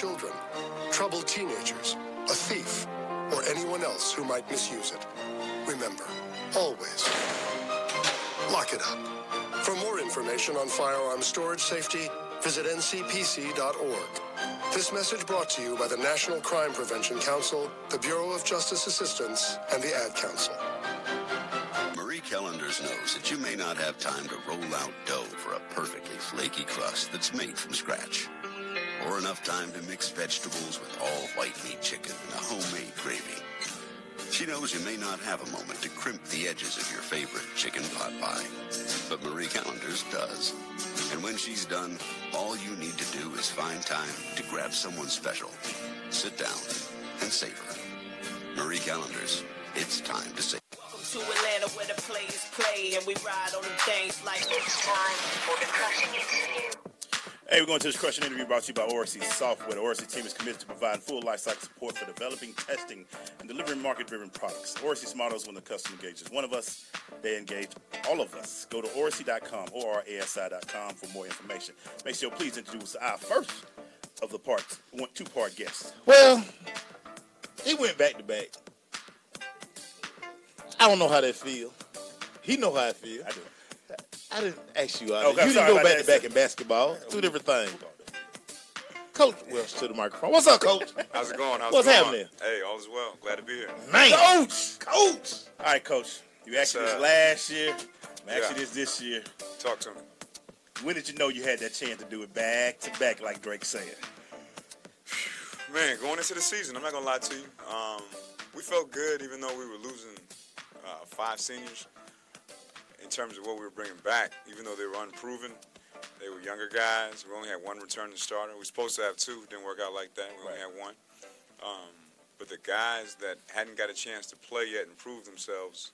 children, troubled teenagers, a thief, or anyone else who might misuse it. Remember, always lock it up. For more information on firearm storage safety, visit ncpc.org. This message brought to you by the National Crime Prevention Council, the Bureau of Justice Assistance, and the Ad Council. Marie Callender's knows that you may not have time to roll out dough for a perfectly flaky crust that's made from scratch, or enough time to mix vegetables with all white meat chicken in a homemade gravy. She knows you may not have a moment to crimp the edges of your favorite chicken pot pie, but Marie Callender's does. And when she's done, all you need to do is find time to grab someone special, sit down, and savor. Marie Callender's, it's time to savor. Welcome to Atlanta where the players play and we ride on them things like it's time for the crushing interview. Hey, we're going to this crushing interview brought to you by Oracy Software. The Oracy team is committed to providing full lifecycle support for developing, testing, and delivering market-driven products. Oracy's motto is when the customer engages one of us, they engage all of us. Go to oracy.com, orasi.com for more information. Make sure please introduce our first of the two-part guest. Well, he went back-to-back. I don't know how that feel. He know how it feel. I do. I didn't ask you. Okay, you didn't go back-to-back in basketball. Two different things. Coach Welsh to the microphone. What's up, Coach? How's it going? What's happening? Hey, all is well. Glad to be here. Man. Coach! All right, Coach. You asked me this last year. I'm asking this year. Talk to me. When did you know you had that chance to do it back-to-back like Drake said? Man, going into the season, I'm not going to lie to you. We felt good even though we were losing 5 seniors. In terms of what we were bringing back, even though they were unproven, they were younger guys. We only had one returning starter. We were supposed to have 2. It didn't work out like that. We only had 1. But the guys that hadn't got a chance to play yet and prove themselves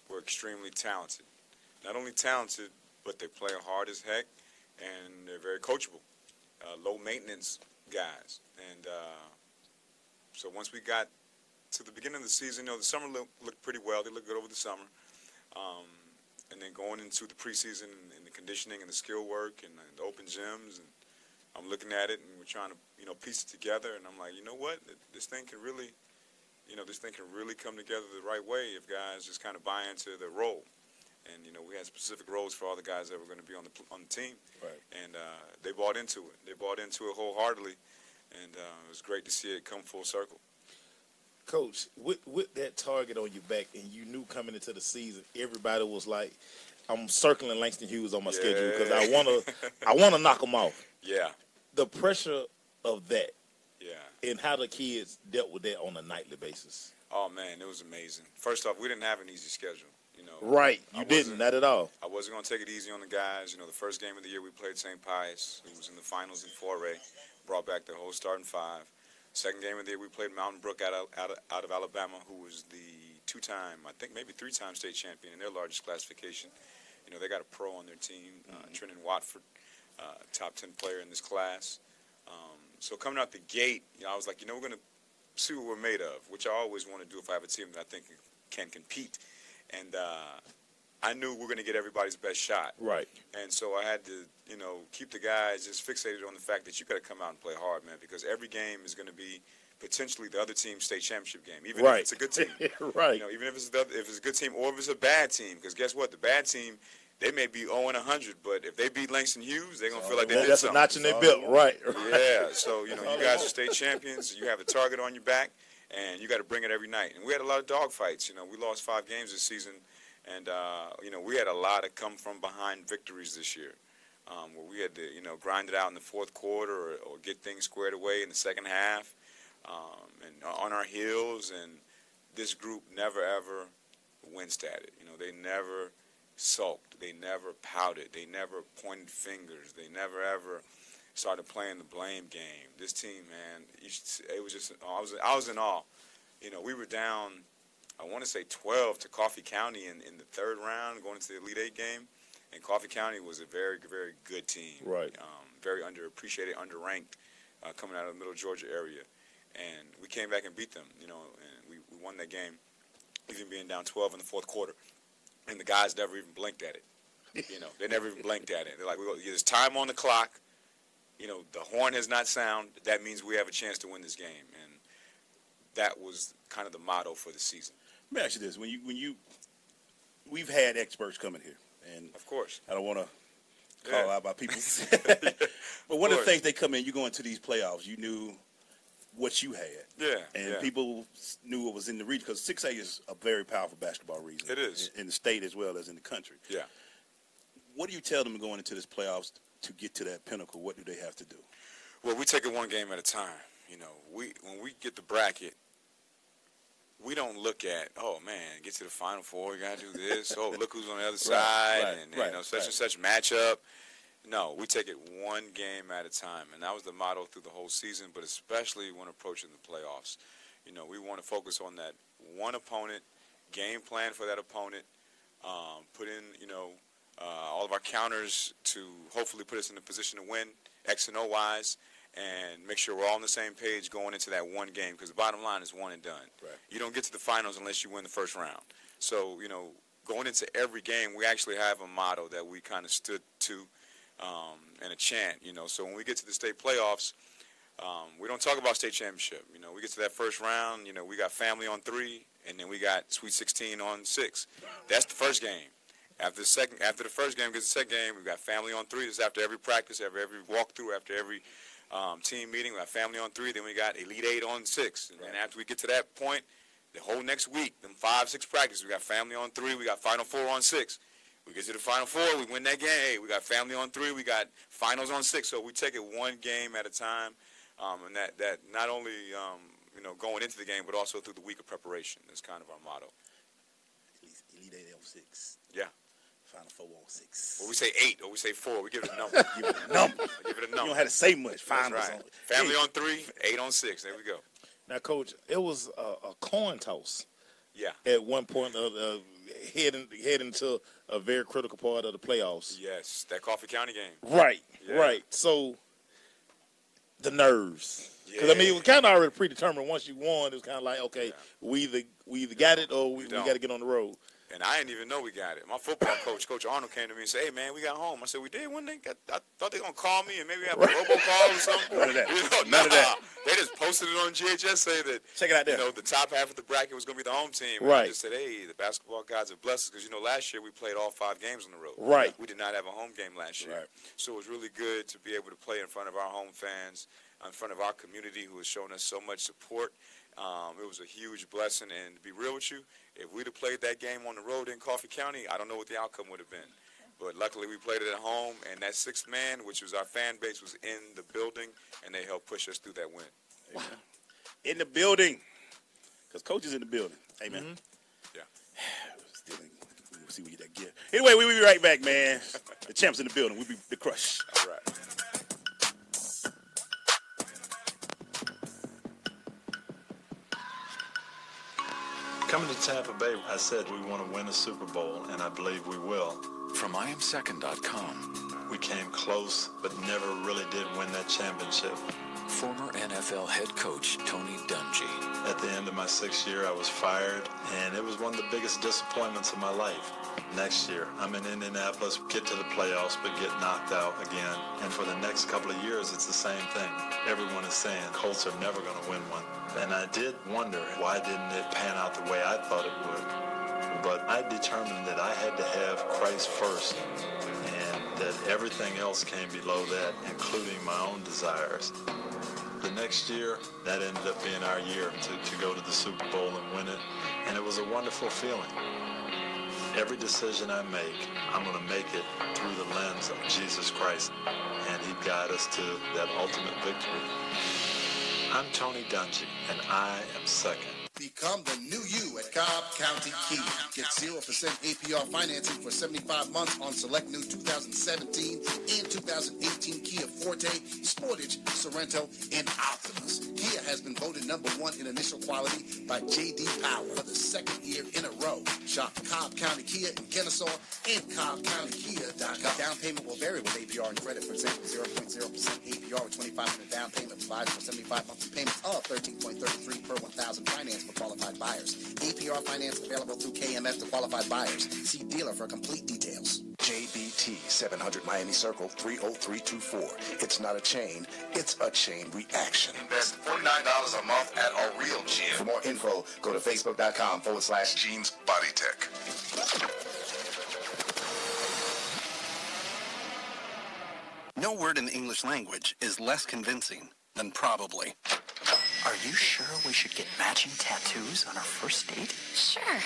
were extremely talented. Not only talented, but they play hard as heck, and they're very coachable. Low-maintenance guys. And so once we got to the beginning of the season, the summer looked pretty well. They looked good over the summer. And then going into the preseason and the conditioning and the skill work and the open gyms, and I'm looking at it and we're trying to, piece it together. And I'm like, you know what? This thing can really, come together the right way if guys just kind of buy into the role. And we had specific roles for all the guys that were going to be on the team. Right. And they bought into it. They bought into it wholeheartedly, and it was great to see it come full circle. Coach, with that target on your back, and you knew coming into the season, everybody was like, "I'm circling Langston Hughes on my schedule because I wanna knock him off." Yeah. The pressure of that. Yeah. And how the kids dealt with that on a nightly basis. Oh man, it was amazing. First off, we didn't have an easy schedule. Right, you didn't, not at all. I wasn't going to take it easy on the guys. The first game of the year we played St. Pius, who was in the finals in 4A, brought back the whole starting 5. Second game of the year, we played Mountain Brook out of Alabama, who was the 2-time, I think maybe 3-time state champion in their largest classification. They got a pro on their team, Trenton Watford, top 10 player in this class. So coming out the gate, I was like, we're going to see what we're made of, which I always want to do if I have a team that I think can compete. And I knew we're going to get everybody's best shot. Right. And so I had to, keep the guys just fixated on the fact that you got to come out and play hard, man, because every game is going to be potentially the other team's state championship game, even if it's a good team. Right. Even if it's a good team or if it's a bad team, because guess what? The bad team, they may be 0-100, but if they beat Langston Hughes, they're going to feel like they did something. That's a notch in their belt, right. Yeah, so, you guys are state champions. You have a target on your back, and you got to bring it every night. And we had a lot of dogfights. We lost 5 games this season. And, we had a lot of come-from-behind victories this year where we had to, grind it out in the fourth quarter or get things squared away in the second half and on our heels. And this group never, ever winced at it. They never sulked. They never pouted. They never pointed fingers. They never, ever started playing the blame game. This team, man, it was just I was in awe. We were down, I want to say 12 to Coffee County in the 3rd round, going into the Elite 8 game. And Coffee County was a very, very good team. Right. Very underappreciated, underranked, coming out of the Middle Georgia area. And we came back and beat them, and we won that game, even being down 12 in the 4th quarter. And the guys never even blinked at it. They never even blinked at it. They're like, there's time on the clock. the horn has not sounded. That means we have a chance to win this game, and that was kind of the motto for the season. Let me ask you this: we've had experts coming here, and of course, I don't want to call out by people, but one of the things they come in, you go into these playoffs, you knew what you had, and people knew what was in the region because 6A is a very powerful basketball region. It is in the state as well as in the country. Yeah. What do you tell them going into this playoffs to get to that pinnacle? What do they have to do? Well, we take it one game at a time. When we get the bracket, we don't look at, oh man, get to the Final Four, we gotta do this. Oh, look who's on the other side, and such and such matchup. No, we take it one game at a time, and that was the motto through the whole season. But especially when approaching the playoffs, we want to focus on that one opponent, game plan for that opponent, put in, all of our counters to hopefully put us in a position to win X and O wise, and make sure we're all on the same page going into that one game, because the bottom line is one and done. Right. You don't get to the finals unless you win the first round. So, going into every game, we actually have a motto that we kind of stood to and a chant, So when we get to the state playoffs, we don't talk about state championship. We get to that first round, we got family on 3, and then we got Sweet 16 on 6. That's the first game. After the first game gets the second game, we got family on 3. This is after every practice, every walkthrough, after every team meeting. We got family on 3. Then we got Elite 8 on 6. And then after we get to that point, the whole next week, them 5-6 practices, we got family on 3. We got Final 4 on 6. We get to the Final 4, we win that game. Hey, we got family on 3. We got finals on 6. So we take it one game at a time, and that not only going into the game, but also through the week of preparation. That's kind of our motto. Elite 8 on 6. Yeah. Final 4 on 6. Or we say 8, or we say 4. We give it a number. Give it a number. Give it a number. You don't have to say much. Finals That's right. on Family on 3, 8 on 6. There we go. Now, Coach, it was a coin toss. Yeah. At one point of heading to a very critical part of the playoffs. Yes, that Coffee County game. Right, Yeah. right. So the nerves. Because Yeah. it was kind of already predetermined. Once you won, it was kind of like, okay, we either got it or we got to get on the road. And I didn't even know we got it. My football coach, Coach Arnold, came to me and said, hey, man, we got home. I said, we did? When I thought they were going to call me and maybe have a robocall or something. None of that. None of that. They just posted it on GHS, say that, check it out there. The top half of the bracket was going to be the home team. And Right. I just said, hey, the basketball gods have blessed us. Because, last year we played all 5 games on the road. Right. We did not have a home game last year. Right. So it was really good to be able to play in front of our home fans, in front of our community who has shown us so much support. It was a huge blessing, and to be real with you, if we'd have played that game on the road in Coffee County, I don't know what the outcome would have been. But luckily we played it at home, and that 6th man, which was our fan base, was in the building, and they helped push us through that win. Amen. In the building, because Coach is in the building. Amen. Mm-hmm. Yeah. We'll see what you that give. Anyway, we'll be right back, man. The champ's in the building. We'll be the crush. All right. Coming to Tampa Bay, I said we want to win a Super Bowl, and I believe we will. From IamSecond.com. We came close, but never really did win that championship. Former NFL head coach Tony Dungy. At the end of my 6th year, I was fired, and it was one of the biggest disappointments of my life. Next year, I'm in Indianapolis, get to the playoffs, but get knocked out again. And for the next couple of years, it's the same thing. Everyone is saying Colts are never going to win one. And I did wonder, why didn't it pan out the way I thought it would? But I determined that I had to have Christ first, and that everything else came below that, including my own desires. The next year, that ended up being our year to go to the Super Bowl and win it, and it was a wonderful feeling. Every decision I make, I'm going to make it through the lens of Jesus Christ, and He'd guide us to that ultimate victory. I'm Tony Dungy, and I am second. Become the new you at Cobb County Kia. Get 0% APR financing for 75 months on select new 2017 and 2018 Kia Forte, Sportage, Sorento, and Optimus. Kia has been voted #1 in initial quality by J.D. Power for the 2nd year in a row. Shop Cobb County Kia in Kennesaw and CobbCountyKia.com. Down payment will vary with APR and credit. For example, 0.0% APR with $2,500 down payment provides for 75 monthly payments of $13.33 per 1,000 finance for qualified buyers. APR finance available through KMF to qualified buyers. See dealer for complete details. JD CBT, 700 Miami Circle, 30324. It's not a chain, it's a chain reaction. Invest $49 a month at a real gym. For more info, go to facebook.com/Gene's Body Tech. No word in the English language is less convincing than probably. Are you sure we should get matching tattoos on our first date? Sure.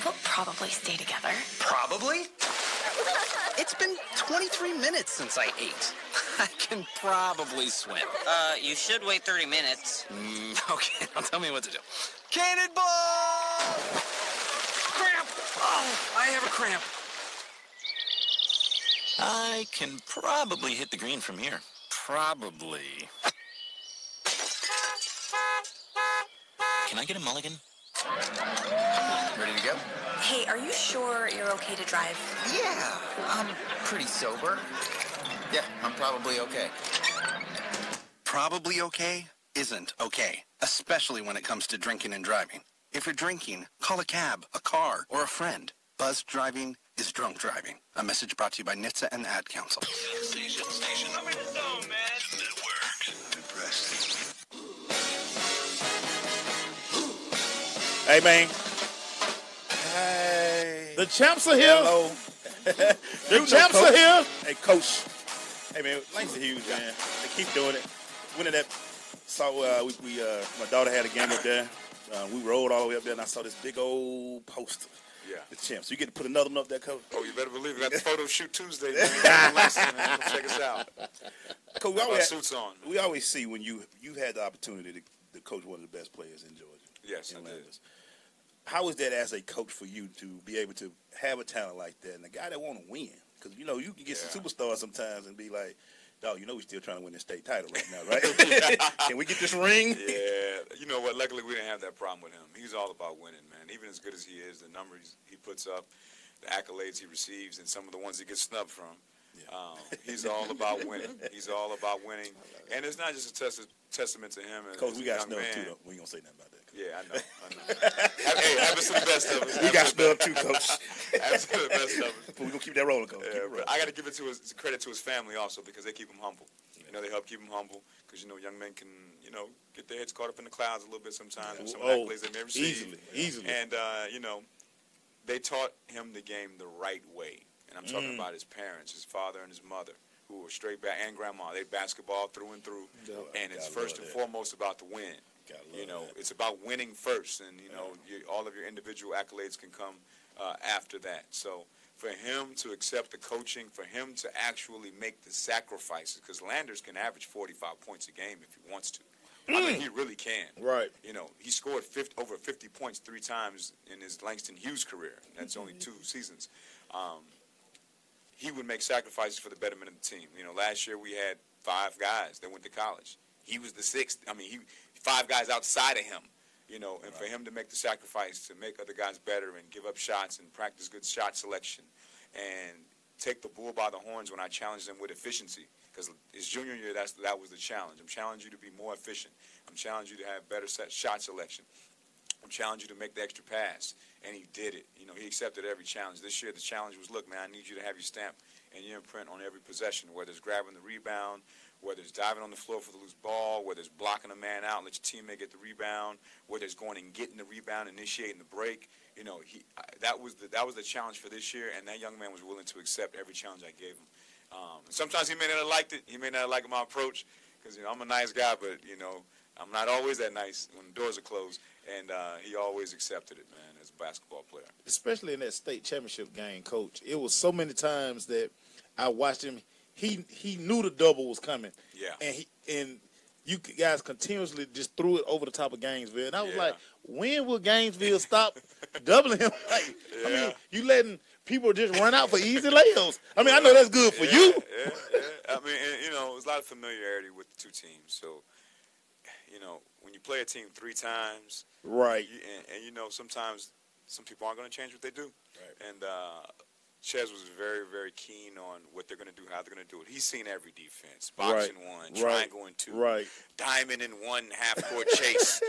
We'll probably stay together. Probably? It's been 23 minutes since I ate. I can probably swim. You should wait 30 minutes. Okay, now tell me what to do. Cannonball! Cramp! Oh, I have a cramp. I can probably hit the green from here. Probably. Can I get a mulligan? Ready to go? Hey, are you sure you're okay to drive? Yeah, I'm pretty sober. Yeah, I'm probably okay. Probably okay isn't okay, especially when it comes to drinking and driving. If you're drinking, call a cab, a car, or a friend. Buzzed driving is drunk driving. A message brought to you by NHTSA and the Ad Council. Station. I'm in the zone, man. It works. I'm impressed. Hey, man. Hey. The champs are here. Hello. The champs are here. Hey, Coach. Hey, man, Langston Hughes, man. They keep doing it. Winning that. Saw my daughter had a game up there. We rolled all the way up there, and I saw this big old poster. Yeah. The champs. So you get to put another one up there, Coach? Oh, you better believe we got the photo shoot Tuesday, man. Langston, man. Come check us out. Coach, Suits on. We always see when you had the opportunity to coach one of the best players in Georgia. Yes, I did. How is that as a coach for you to be able to have a talent like that and a guy that want to win? Because, you can get some superstars sometimes and be like, dog, we're still trying to win the state title right now, right? Can we get this ring? Yeah. You know what? Luckily, we didn't have that problem with him. He's all about winning, man. Even as good as he is, the numbers he puts up, the accolades he receives, and some of the ones he gets snubbed from, he's all about winning. He's all about winning. And it's not just a testament to him. Coach, we got snubbed too, man. though. We ain't going to say nothing about that. Yeah, I know. Hey, happens to the best of us. We got snubbed too, Coach. Happens to the best of us. We're going to keep that rolling, Coach. Yeah, but I got to give it to his credit to his family also, because they keep him humble. They help keep him humble, because young men can get their heads caught up in the clouds a little bit sometimes with some of the accolades they may receive. Easily. And they taught him the game the right way. And I'm talking about his parents, his father and his mother, who were straight back, and grandma. They basketball through and through, and it's first and foremost about the win. It's about winning first, and all of your individual accolades can come after that. So for him to accept the coaching, for him to actually make the sacrifices, because Landers can average 45 points a game if he wants to. I mean, he really can. Right. He scored over 50 points 3 times in his Langston Hughes career. That's only 2 seasons. He would make sacrifices for the betterment of the team. Last year we had 5 guys that went to college. He was the 6th. I mean, 5 guys outside of him. And for him to make the sacrifice to make other guys better and give up shots and practice good shot selection and take the bull by the horns when I challenged him with efficiency. Because his junior year, that was the challenge. I'm challenging you to be more efficient. I'm challenging you to have better shot selection. I'm challenging you to make the extra pass. And he did it. He accepted every challenge. This year, the challenge was, look, man, I need you to have your stamp and your imprint on every possession, whether it's grabbing the rebound, whether it's diving on the floor for the loose ball, whether it's blocking a man out and let your teammate get the rebound, whether it's going and getting the rebound, initiating the break. That was the challenge for this year, and that young man was willing to accept every challenge I gave him. Sometimes he may not have liked it. He may not have liked my approach, because I'm a nice guy, but I'm not always that nice when the doors are closed. And he always accepted it, man, as a basketball player. Especially in that state championship game, Coach. It was so many times that I watched him. He knew the double was coming. Yeah. And you guys continuously just threw it over the top of Gainesville. And I was like, when will Gainesville stop doubling him? I mean, you letting people just run out for easy layups. I mean, I know that's good for you. Yeah. I mean, there's a lot of familiarity with the 2 teams. So, when you play a team 3 times, right? And sometimes some people aren't going to change what they do. Right. And Ches was very, very keen on what they're going to do, how they're going to do it. He's seen every defense, box in one, triangle in two, diamond in one, half-court chase,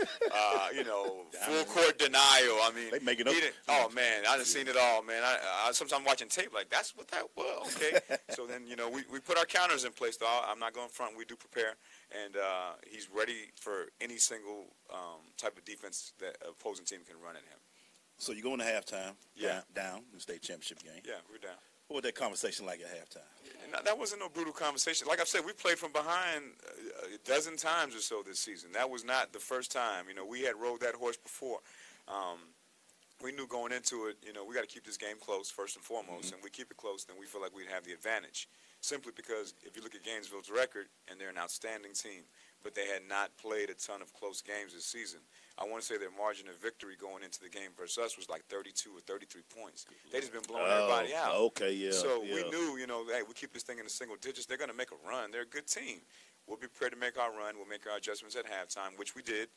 full-court denial. I mean, they make it up. Oh, man, I done seen it all, man. I sometimes watching tape like, that's what that was, okay. So then, we put our counters in place, though. I'm not going front. We do prepare, and he's ready for any single type of defense that opposing team can run at him. So you go into halftime, down in the state championship game. Yeah, we're down. What was that conversation like at halftime? That wasn't no brutal conversation. Like I said, we played from behind a dozen times or so this season. That was not the first time. We had rode that horse before. We knew going into it, we got to keep this game close first and foremost, and we keep it close, then we feel like we'd have the advantage. Simply because if you look at Gainesville's record, and they're an outstanding team, but they had not played a ton of close games this season. I want to say their margin of victory going into the game versus us was like 32 or 33 points. They just been blowing everybody out. Okay, yeah. So we knew, hey, we keep this thing in the single digits. They're going to make a run. They're a good team. We'll be prepared to make our run. We'll make our adjustments at halftime, which we did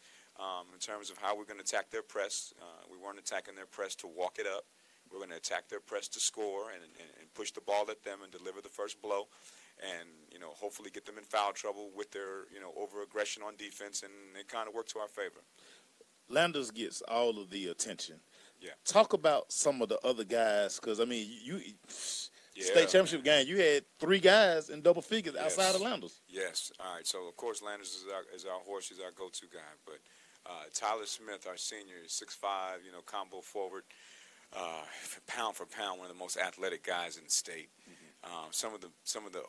in terms of how we're going to attack their press. We weren't attacking their press to walk it up. We're going to attack their press to score and push the ball at them and deliver the first blow. And, hopefully get them in foul trouble with their, over-aggression on defense, and it kind of worked to our favor. Landers gets all of the attention. Yeah. Talk about some of the other guys, because, state championship game, you had 3 guys in double figures outside of Landers. Yes. All right. So, of course, Landers is our horse. He's our go-to guy. But Tyler Smith, our senior, is 6'5", combo forward. Pound for pound, one of the most athletic guys in the state. Some of the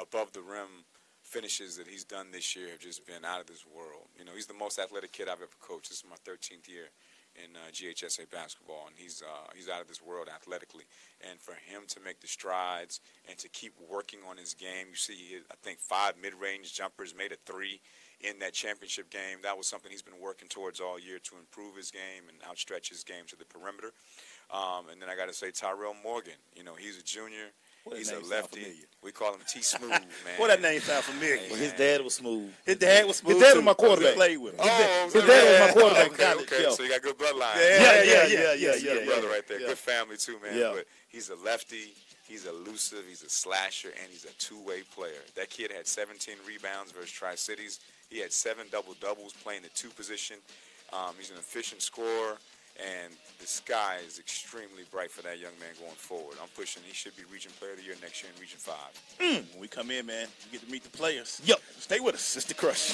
above the rim finishes that he's done this year have just been out of this world. He's the most athletic kid I've ever coached. This is my 13th year in GHSA basketball, and he's out of this world athletically. And for him to make the strides and to keep working on his game, you see, he hit, I think 5 mid-range jumpers, made a 3 in that championship game. That was something he's been working towards all year to improve his game and outstretch his game to the perimeter. And then I got to say Tyrell Morgan. He's a junior. He's a lefty. We call him T-Smooth, man. Well, that name sounds familiar. Well, his dad was smooth. His dad was smooth. His dad was my quarterback. Played with him. His dad was my quarterback in college. Okay. So you got good bloodline. Yeah. Good brother right there. Yeah. Good family too, man. Yeah. But he's a lefty. He's elusive. He's a slasher, and he's a two-way player. That kid had 17 rebounds versus Tri-Cities. He had 7 double-doubles playing the 2 position. He's an efficient scorer. And the sky is extremely bright for that young man going forward. I'm pushing. He should be Region Player of the Year next year in Region 5. When we come in, man, we get to meet the players. Yep. Stay with us. It's The Crush.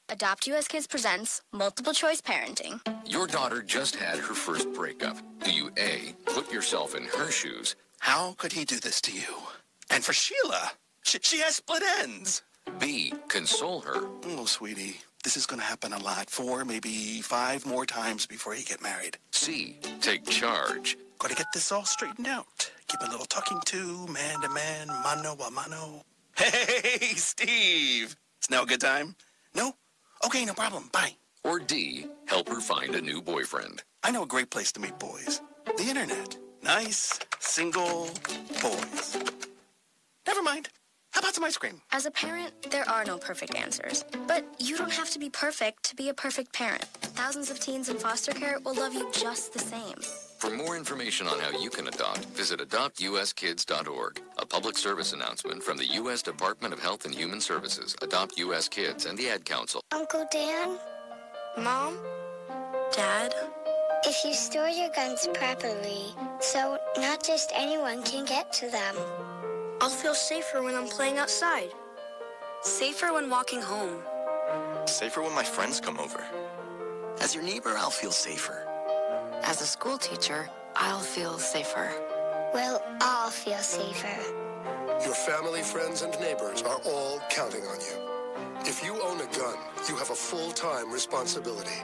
Adopt US Kids presents Multiple Choice Parenting. Your daughter just had her first breakup. Do you A, put yourself in her shoes? How could he do this to you? And for Sheila, she has split ends. B, console her. Oh, sweetie, this is going to happen a lot. 4, maybe 5 more times before you get married. C, take charge. Got to get this all straightened out. Keep a little talking to, man to man, mano a mano. Hey, Steve. It's now a good time? No? Okay, no problem. Bye. Or D, help her find a new boyfriend. I know a great place to meet boys. The internet. Nice, single boys. Never mind. How about some ice cream? As a parent, there are no perfect answers. But you don't have to be perfect to be a perfect parent. Thousands of teens in foster care will love you just the same. For more information on how you can adopt, visit adoptuskids.org. A public service announcement from the U.S. Department of Health and Human Services, Adopt U.S. Kids, and the Ad Council. Uncle Dan? Mom? Dad? If you store your guns properly, so not just anyone can get to them. I'll feel safer when I'm playing outside. Safer when walking home. Safer when my friends come over. As your neighbor, I'll feel safer. As a school teacher, I'll feel safer. We'll all feel safer. Your family, friends, and neighbors are all counting on you. If you own a gun, you have a full-time responsibility.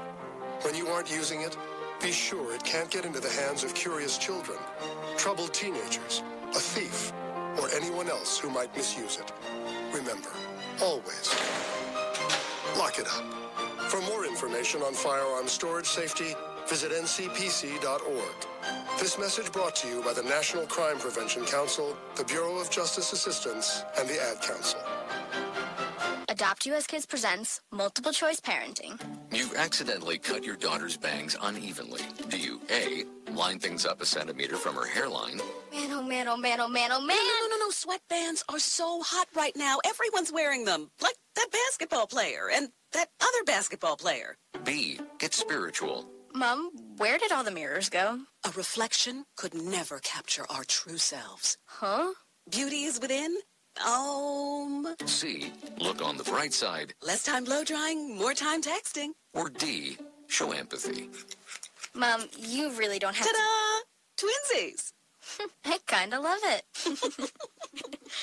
When you aren't using it, be sure it can't get into the hands of curious children, troubled teenagers, a thief, or anyone else who might misuse it. Remember, always, lock it up. For more information on firearm storage safety, visit ncpc.org. This message brought to you by the National Crime Prevention Council, the Bureau of Justice Assistance, and the Ad Council. Adopt US Kids presents multiple choice parenting. You've accidentally cut your daughter's bangs unevenly. Do you A, line things up a centimeter from her hairline? Man, oh man, oh man, oh man, oh man. No. Sweatbands are so hot right now. Everyone's wearing them. Like that basketball player and that other basketball player. B, get spiritual. Mom, where did all the mirrors go? A reflection could never capture our true selves. Huh? Beauty is within. C, look on the bright side. Less time blow drying, more time texting. Or D, show empathy. Mom, you really don't have Ta-da! Twinsies! I kinda love it.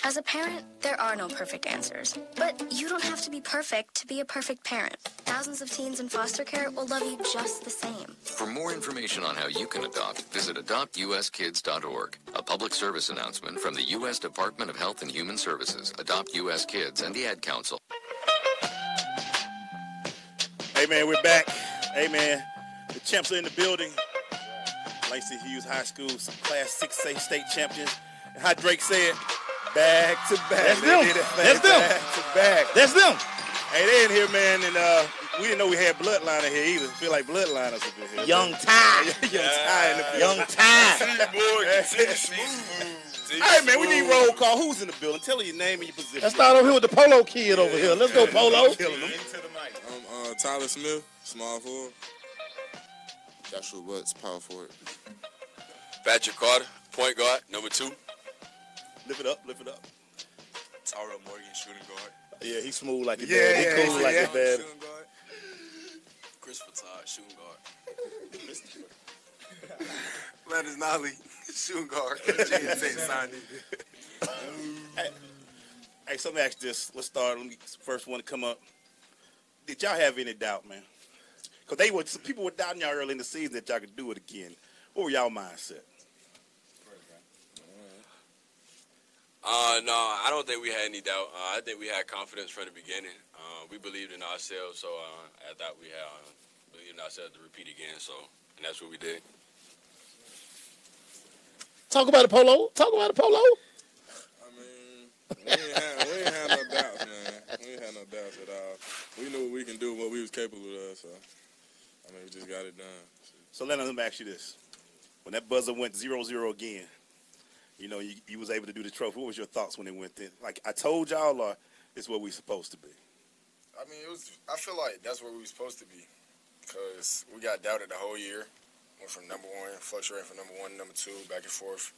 As a parent, there are no perfect answers. But you don't have to be perfect to be a perfect parent. Thousands of teens in foster care will love you just the same. For more information on how you can adopt, visit adoptuskids.org. A public service announcement from the U.S. Department of Health and Human Services, Adopt U.S. Kids, and the Ad Council. Hey, man, we're back. Hey, man, the champs are in the building. Langston Hughes High School Class 6A state champions. And how Drake said, back to back. That's them. That's them. Back to back. That's them. Hey, they in here, man, and we didn't know we had Bloodline in here either. Feel like Bloodliners up in here. Young Ty. Young Ty in the building. Young Ty. Hey, man, we need roll call. Who's in the building? Tell her your name and your position. Let's start over here with the Polo kid over here. Let's go, Polo. I'm Tyler Smith, small forward. Joshua Butts, power forward. Patrick Carter, point guard, number 2. Lift it up, lift it up. Tyrell Morgan, shooting guard. Yeah, he's smooth like a dad. He cool like a dad. Shooting guard. Christopher Todd, shooting guard. Landis Nolly, shooting guard. Hey, so let me ask this. Let's start. Let me first one to come up. Did y'all have any doubt, man? Because some people were doubting y'all early in the season that y'all could do it again. What were y'all mindset? No, I don't think we had any doubt. I think we had confidence from the beginning. We believed in ourselves, so I thought we had believed in ourselves to repeat again. And that's what we did. Talk about the Polo. Talk about the Polo. I mean, we ain't had no doubts, man. We ain't had no doubts at all. We knew what we can do, what we was capable of. So, I mean, we just got it done. So let me ask you this. When that buzzer went 0-0 again, you know, you was able to do the trophy. What was your thoughts when it went in? Like I told y'all, or it's what we supposed to be? I mean, I feel like that's where we were supposed to be because we got doubted the whole year. Went from number 1, fluctuating from number 1 to number 2, back and forth.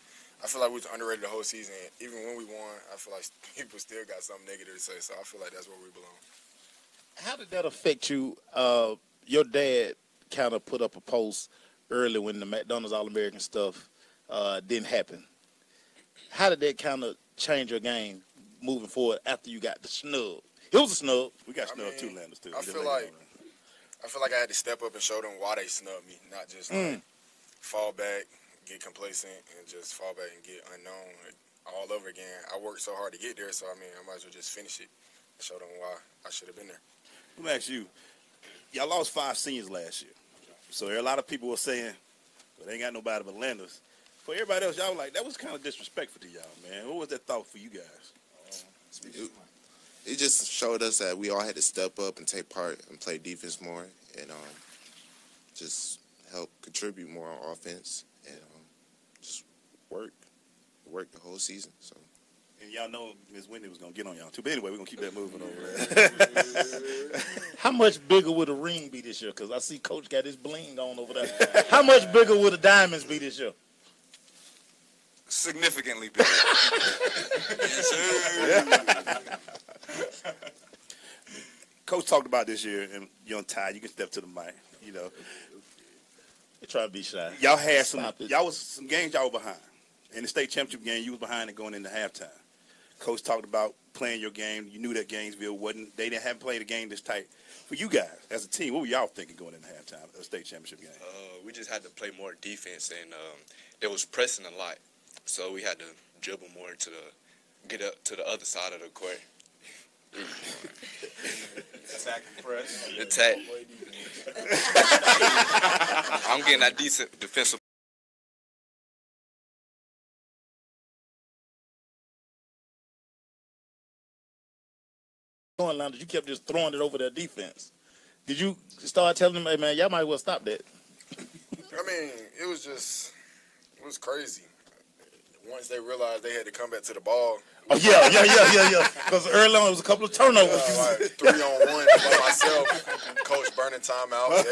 I feel like we was underrated the whole season. Even when we won, I feel like people still got something negative to say. So I feel like that's where we belong. How did that affect you? Your dad kind of put up a post early when the McDonald's All-American stuff didn't happen. How did that kind of change your game moving forward after you got the snub? It was a snub. We got snubbed too, Landers, too. I feel like I had to step up and show them why they snubbed me, not just like, fall back, get complacent, and just fall back and get unknown all over again. I worked so hard to get there, so I mean, I might as well just finish it and show them why I should have been there. Let me ask you, y'all lost 5 seniors last year. So there are a lot of people were saying, well, they ain't got nobody but Landers. For everybody else, y'all were like, that was kind of disrespectful to y'all, man. What was that thought for you guys? It just showed us that we all had to step up and take part and play defense more and just help contribute more on offense and just work the whole season. So. And y'all know Ms. Wendy was going to get on y'all, too. But anyway, we're going to keep that moving over there. How much bigger would a ring be this year? Because I see Coach got his bling on over there. How much bigger would the diamonds be this year? Significantly bigger. Yes, sir. Coach talked about this year, and Young Ty, you can step to the mic. You know, they try to be shy. Y'all had some games y'all were behind. In the state championship game, you was behind and going into halftime. Coach talked about playing your game. You knew that Gainesville they haven't played a game this tight. For you guys as a team, what were y'all thinking going into halftime of the state championship game? We just had to play more defense, and it was pressing a lot. So we had to dribble more get up to the other side of the court. Attack and press. Attack. I'm getting that decent defensive going, Landers, you kept just throwing it over their defense. Did you start telling them, hey, man, y'all might well stop that? I mean, it was crazy. Once they realized they had to come back to the ball. Oh, yeah. Because early on, it was a couple of turnovers. Like 3-on-1 by myself. Coach burning timeout.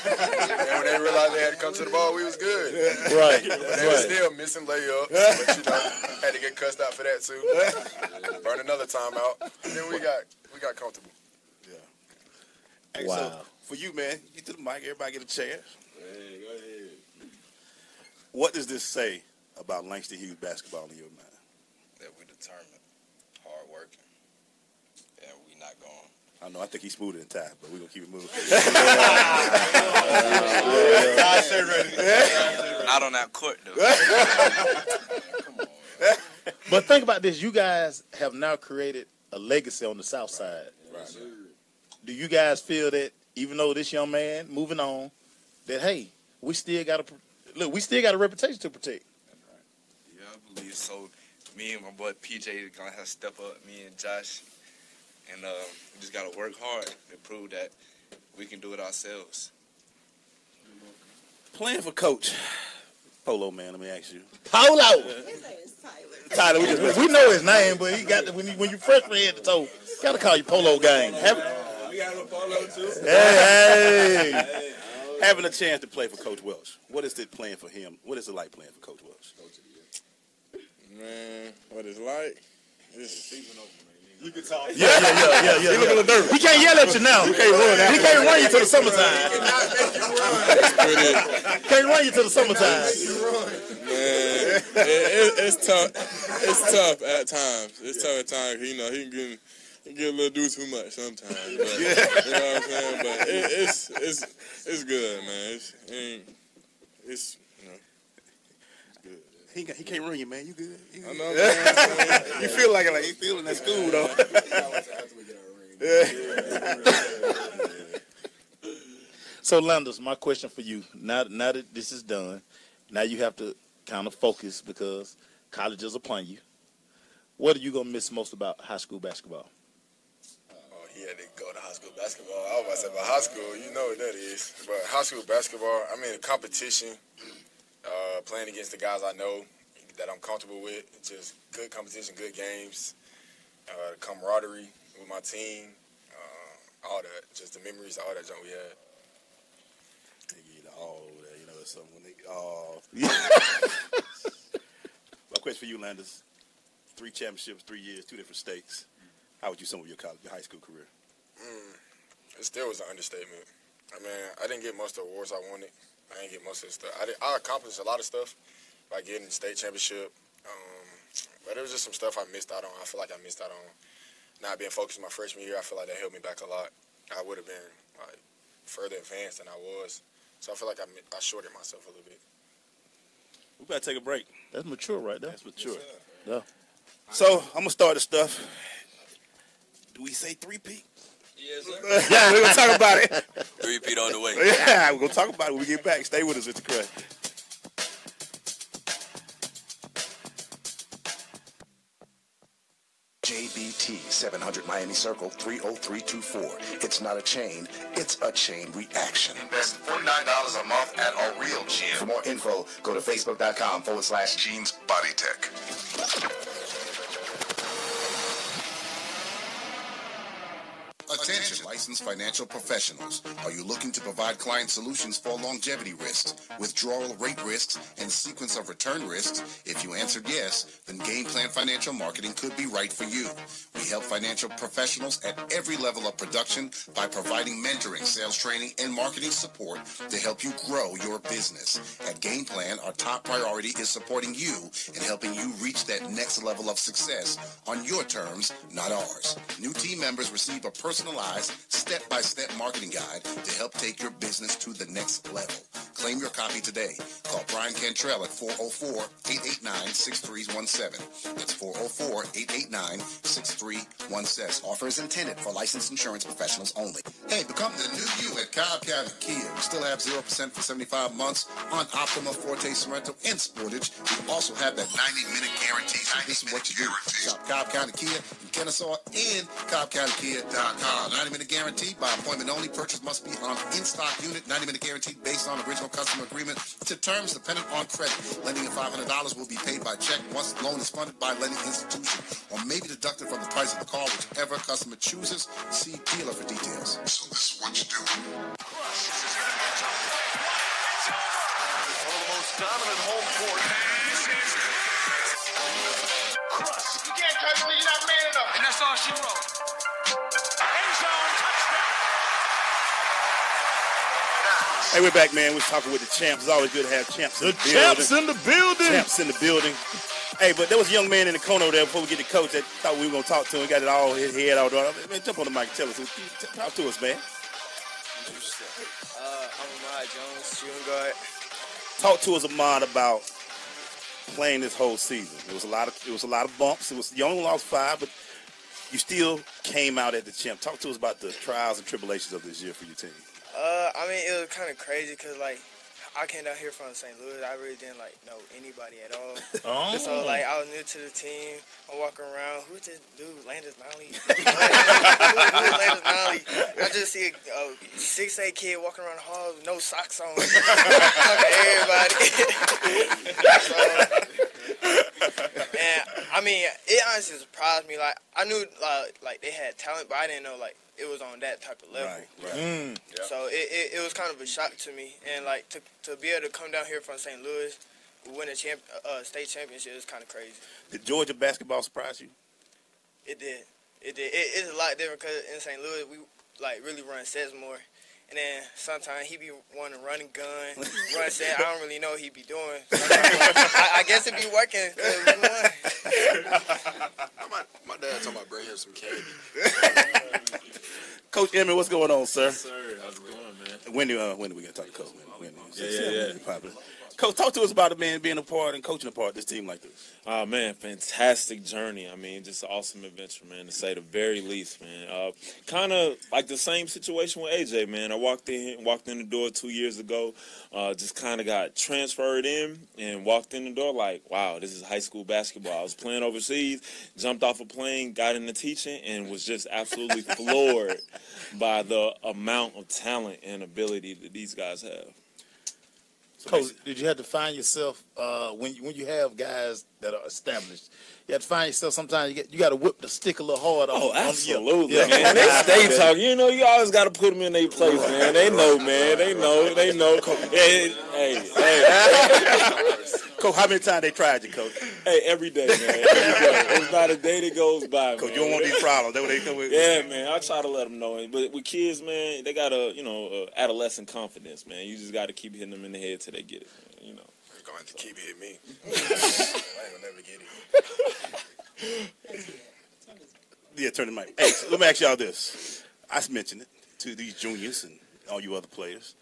And when they realized they had to come to the ball, we was good. Right. But they were still missing layups. But, you know, had to get cussed out for that, too. Burn another timeout. And then we got comfortable. Yeah. Hey, Wow. So, for you, man, get to the mic. Everybody get a chance. Hey, go ahead. What does this say about Langston Hughes basketball in your mind? That we're determined, hard working, and we not going. I know. I think he's smoother than Ty, but we're going to keep it moving. Not on that court, though. Come on. But think about this. You guys have now created a legacy on the South Side. Right. Do you guys feel that even though this young man moving on, that, hey, we still got a reputation to protect? Yeah, I believe so. Me and my boy PJ are going to have to step up, me and Josh. And we just got to work hard to prove that we can do it ourselves. Playing for Coach Polo, man, let me ask you. Polo! His name is Tyler. We know his name, but he got when you freshman head to toe, got to call you Polo Gang. We got a Polo, too. Hey. Having a chance to play for Coach Welch, what is it playing for him? What is it like playing for Coach Welch? Man, what it's like? You can talk. Yeah. He look a little nervous. He can't yell at you now. You can't run out. He can't run you to the summertime. Can't run you to the summertime. Man, it's tough. It's tough at times. You know, he can get a little do too much sometimes. But, you know what I'm saying? But it's good, man. It's you know. He can't run you, man. You good? I know, man. You feel like you feeling at school, though. So, Landers, my question for you, now that this is done, now you have to kind of focus because college is upon you. What are you going to miss most about high school basketball? He had to go to high school basketball. I was about to say about high school, you know what that is. But high school basketball, I mean, the competition, playing against the guys I know that I'm comfortable with, just good competition, good games, camaraderie with my team, all that, just the memories, all that junk we had. You know, it's something when My question for you, Landers. 3 championships, 3 years, 2 different states. How would you sum up your high school career? It still was an understatement. I mean, I didn't get most of the awards I wanted. I didn't get most of the stuff. I accomplished a lot of stuff by getting the state championship. But it was just some stuff I missed out on. I feel like I missed out on not being focused my freshman year. I feel like that held me back a lot. I would have been further advanced than I was. So I feel like I shorted myself a little bit. We better take a break. That's mature right there. That's mature. Yeah. So I'm gonna start the stuff. Do we say 3-peat? Yes, sir. Yeah, we're gonna talk about it. 3-peat on the way. Yeah, we're gonna talk about it when we get back. Stay with us, Mr. Crush. JBT 700 Miami Circle 30324. It's not a chain, it's a chain reaction. Invest $49 a month at a real gym. For more info, go to facebook.com/Jeans Body Tech. Attention, licensed financial professionals. Are you looking to provide client solutions for longevity risks, withdrawal rate risks, and sequence of return risks? If you answered yes, then Game Plan Financial Marketing could be right for you. We help financial professionals at every level of production by providing mentoring, sales training, and marketing support to help you grow your business. At Game Plan, our top priority is supporting you and helping you reach that next level of success on your terms, not ours. New team members receive a personalized personalized, step-by-step marketing guide to help take your business to the next level. Claim your copy today. Call Brian Cantrell at 404-889-6317. That's 404-889-6317. Offer is intended for licensed insurance professionals only. Hey, become the new you at Cobb County Kia. We still have 0% for 75 months on Optima, Forte, Sorrento, and Sportage. We also have that 90-minute guarantee. So this is what you do. Shop Cobb County Kia in Kennesaw and CobbCountyKia.com. 90-minute guarantee by appointment only. Purchase must be on in-stock unit. 90-minute guarantee based on original customer agreement to terms dependent on credit. Lending of $500 will be paid by check once the loan is funded by lending institution or may be deducted from the price of the car, whichever customer chooses. See dealer for details. So this is what you do. One of the most dominant home court. Crust. You can't touch me, you're not man enough. And that's all she wrote. End zone touchdown. Hey, we're back, man. We're talking with the champs. It's always good to have champs in the building. Champs in the building. Champs in the building. Hey, but there was a young man in the corner there before we get to coach that thought we were going to talk to him. Got it all his head all done. Man, jump on the mic and tell us. Talk to us, man. I'm Ahmad Jones, shooting guard. Talk to us, Ahmad, about playing this whole season. It was a lot of bumps. You only lost 5, but you still came out at the champ. Talk to us about the trials and tribulations of this year for your team. I mean, it was kind of crazy because, like, I came down here from St. Louis. I really didn't, like, know anybody at all. Oh. So, like, I was new to the team. I'm walking around. Who's this dude? Landis Nolly? Who's Landis Nolly? I just see a 6'8" kid walking around the hall with no socks on. Talking to everybody. And, I mean, it honestly surprised me. Like, I knew, like they had talent, but I didn't know, like, it was on that type of level. Right. So it was kind of a shock to me. And, like, to be able to come down here from St. Louis, win a state championship is kind of crazy. Did Georgia basketball surprise you? It did. It's a lot different because in St. Louis, we, like, really run sets more. And then sometimes he be wanting to run and gun, run set. I don't really know what he be doing. I guess it be working because we won. My dad told me to bring him some candy. Coach Emmett, what's going on, sir? Yes, sir. How's it going, man? When do we get to talk to Coach? Yeah. Coach, talk to us about it, man, being a part and coaching a part of this team like this. Oh, man, fantastic journey. I mean, just an awesome adventure, man, to say the very least, man. Kind of like the same situation with AJ, man. I walked in the door 2 years ago, just kind of got transferred in and walked in the door like, wow, this is high school basketball. I was playing overseas, jumped off a plane, got into teaching, and was just absolutely floored by the amount of talent and ability that these guys have. Coach, did you have to find yourself when you have guys that are established? You have to find yourself sometimes. You got to whip the stick a little harder. Oh, absolutely, man. They stay talking. You know, you always got to put them in their place, man. They know, man. They know. Hey. Coach, how many times they tried you, Coach? Hey, every day, man. Every day. There's not a day that goes by, Coach, man. you don't want these problems. That's what they come with. Yeah, man. I try to let them know. But with kids, man, they got adolescent confidence, man. You just got to keep hitting them in the head till they get it, man. You know. You're going to have to keep hitting me. I ain't gonna never get it. Yeah, turn the mic. Hey, so let me ask y'all this. I mentioned it to these juniors and all you other players.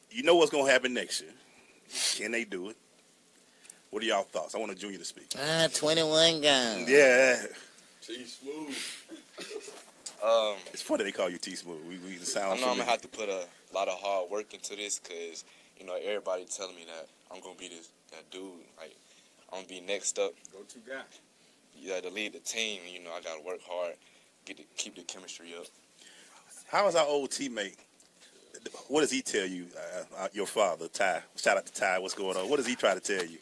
You know what's going to happen next year. Can they do it? What are y'all thoughts? I want a junior to speak. 21 guns. Yeah. T-Smooth. It's funny they call you T-Smooth. We sound I know I'm familiar. going to have to put a lot of hard work into this because, you know, everybody telling me that I'm going to be that dude. Like, I'm going to be next up. Go-to guy. Yeah, to lead the team, you know, I got to work hard, keep the chemistry up. How is our old teammate? What does he tell you, your father, Ty? Shout out to Ty. What's going on? What does he try to tell you?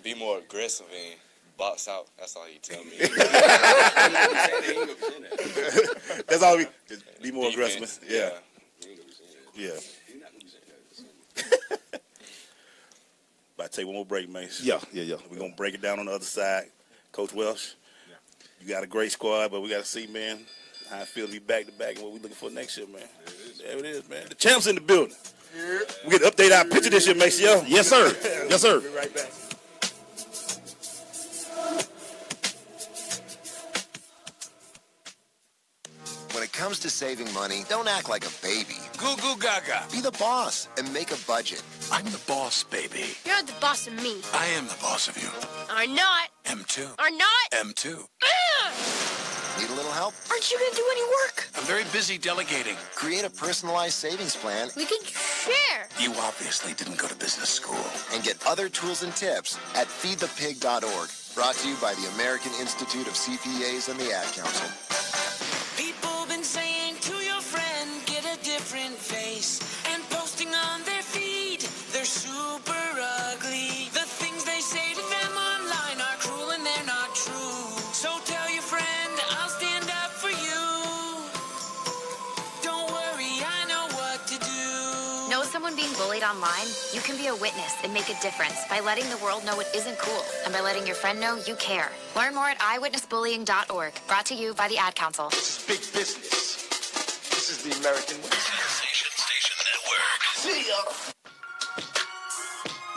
Be more aggressive and box out. That's all he tell me. That's all just be more Defense, aggressive. Yeah. But I take one more break, man. Yeah. We're going to break it down on the other side. Coach Welsh, you got a great squad, but we got to see, man, how I feel to be back-to-back and what we're looking for next year, man. There it is, man. The champs in the building. We get to update our picture this year, Maceo. Yes, sir. Yes, sir. We'll be right back. When it comes to saving money, don't act like a baby. Goo goo gaga. Be the boss and make a budget. I'm the boss, baby. You're the boss of me. I am the boss of you. Are not. M2. Are not. M2. Need a little help? Aren't you gonna do any work? I'm very busy delegating. Create a personalized savings plan. We could share. You obviously didn't go to business school. And get other tools and tips at feedthepig.org. Brought to you by the American Institute of CPAs and the Ad Council. People been saying to your friend, get a different face. And posting on their feed, they're super ugly. The things they say to them online are cruel and they're not true. So tell your friend, I'll stand up for you. Don't worry, I know what to do. Know someone being bullied online? You can be a witness and make a difference by letting the world know it isn't cool and by letting your friend know you care. Learn more at eyewitnessbullying.org. Brought to you by the Ad Council. This is big business. This is the American way. Station Network. See ya.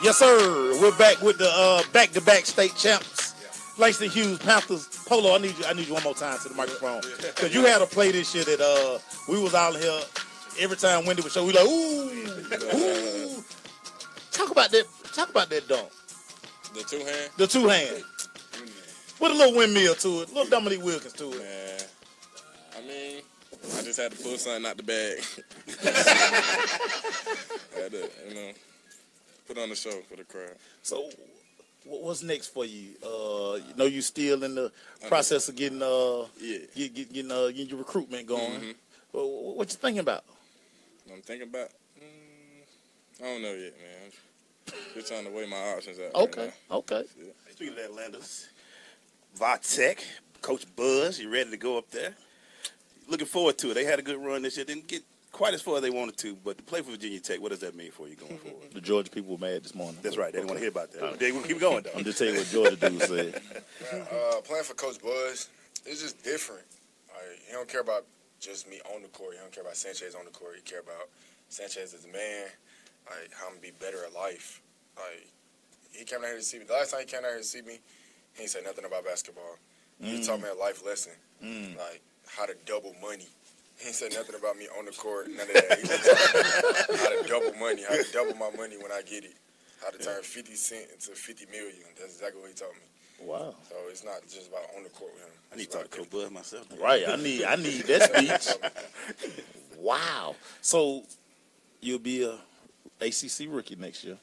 Yes, sir. We're back with the back-to-back state champs. Langston Hughes, Panthers. Polo, I need you one more time to the microphone. Because you had to play this shit that we was out here every time Wendy would show. We like, ooh. Talk about that dunk. The two-hand? The two-hand. With a little windmill to it. A little Dominique Wilkins to it. Yeah. I mean, I just had to pull something out the bag. Had to, put on the show for the crowd. So, what's next for you? You still in the process of getting getting your recruitment going. Mm-hmm. What you thinking about? I'm thinking about. I don't know yet, man. Just trying to weigh my options out. Okay. Right now. Okay. Yeah. Speaking of Atlanta's, Vitek, Coach Buzz, you ready to go up there? Looking forward to it. They had a good run this year. Didn't get quite as far as they wanted to, but to play for Virginia Tech, what does that mean for you going forward? The Georgia people were mad this morning. That's right. They didn't want to hear about that. They will keep going, though. I'm just telling you what Georgia dude said. Playing for Coach Buzz, it's just different. He don't care about just me on the court. He don't care about Sanchez on the court. He care about Sanchez as a man, how I'm going to be better at life. He came down here to see me. The last time he came down here to see me, he ain't said nothing about basketball. He taught me a life lesson, like how to double money. He ain't said nothing about me on the court, none of that. He just taught me how to double money, how to double my money when I get it, how to turn 50 cents into 50 million. That's exactly what he taught me. Wow. So it's not just about on the court with him. I need to talk to Coach Buzz myself. Right. I need that speech. Wow. So you'll be a ACC rookie next year.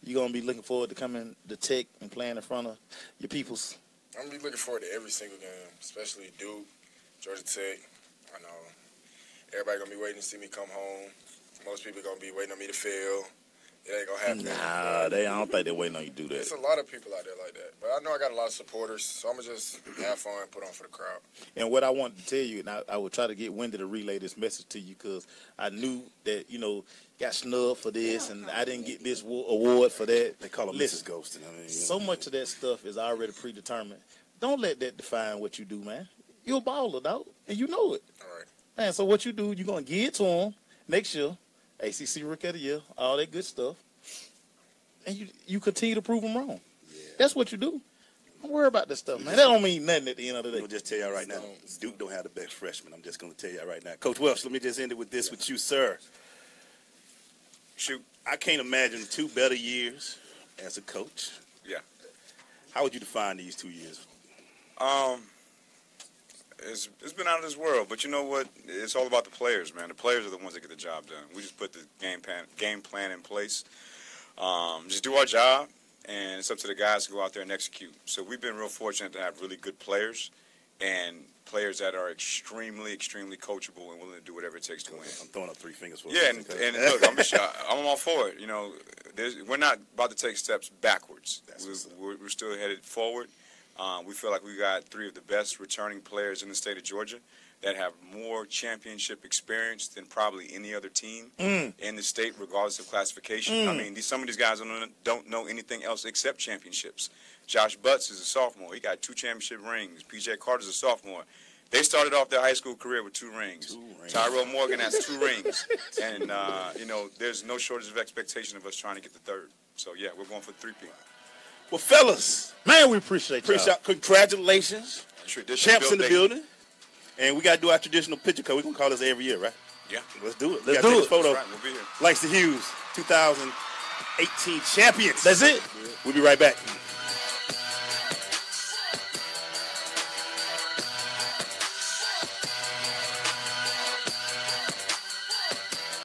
You're going to be looking forward to coming to Tech and playing in front of your peoples? I'm going to be looking forward to every single game, especially Duke, Georgia Tech. I know everybody going to be waiting to see me come home. Most people going to be waiting on me to fail. It ain't going to happen. Nah, I don't think they're waiting on you to do that. There's a lot of people out there like that. But I know I got a lot of supporters, so I'm going to just have fun and put on for the crowd. And what I wanted to tell you, and I would try to get Wendy to relay this message to you because I knew that, got snubbed for this and I didn't get this award for that. They call him Mrs. Ghostin. So much of that stuff is already predetermined. Don't let that define what you do, man. You're a baller, dog, and you know it. All right. Man, so what you do, you're going to give it to them next year, ACC Rookie of the Year, all that good stuff, and you continue to prove them wrong. Yeah. That's what you do. Don't worry about this stuff, man. That don't mean nothing at the end of the day. I'm going to just tell y'all right now, Duke don't have the best freshman. I'm just going to tell y'all right now. Coach Welsh, let me just end it with this with you, sir. Shoot, I can't imagine 2 better years as a coach. Yeah. How would you define these 2 years? It's been out of this world, but you know what? It's all about the players, man. The players are the ones that get the job done. We just put the game plan in place. Just do our job, and it's up to the guys to go out there and execute. So we've been real fortunate to have really good players and players that are extremely, extremely coachable and willing to do whatever it takes to win. I'm throwing up 3 fingers for you. Yeah, and look, I'm all for it. We're not about to take steps backwards. We're still headed forward. We feel like we got 3 of the best returning players in the state of Georgia that have more championship experience than probably any other team in the state, regardless of classification. I mean, some of these guys don't know anything else except championships. Josh Butts is a sophomore. He got 2 championship rings. P.J. Carter's a sophomore. They started off their high school career with 2 rings. Tyrell Morgan has 2 rings. And, there's no shortage of expectation of us trying to get the 3rd. So, yeah, we're going for 3-peat. Well, fellas, man, we appreciate y'all. Congratulations. Champs in the building. And we got to do our traditional picture because we're going to call this every year, right? Yeah. Let's do it. Let's do do it. it. Photo. That's right. We'll be here. Langston Hughes, 2018 champions. That's it. We'll be right back.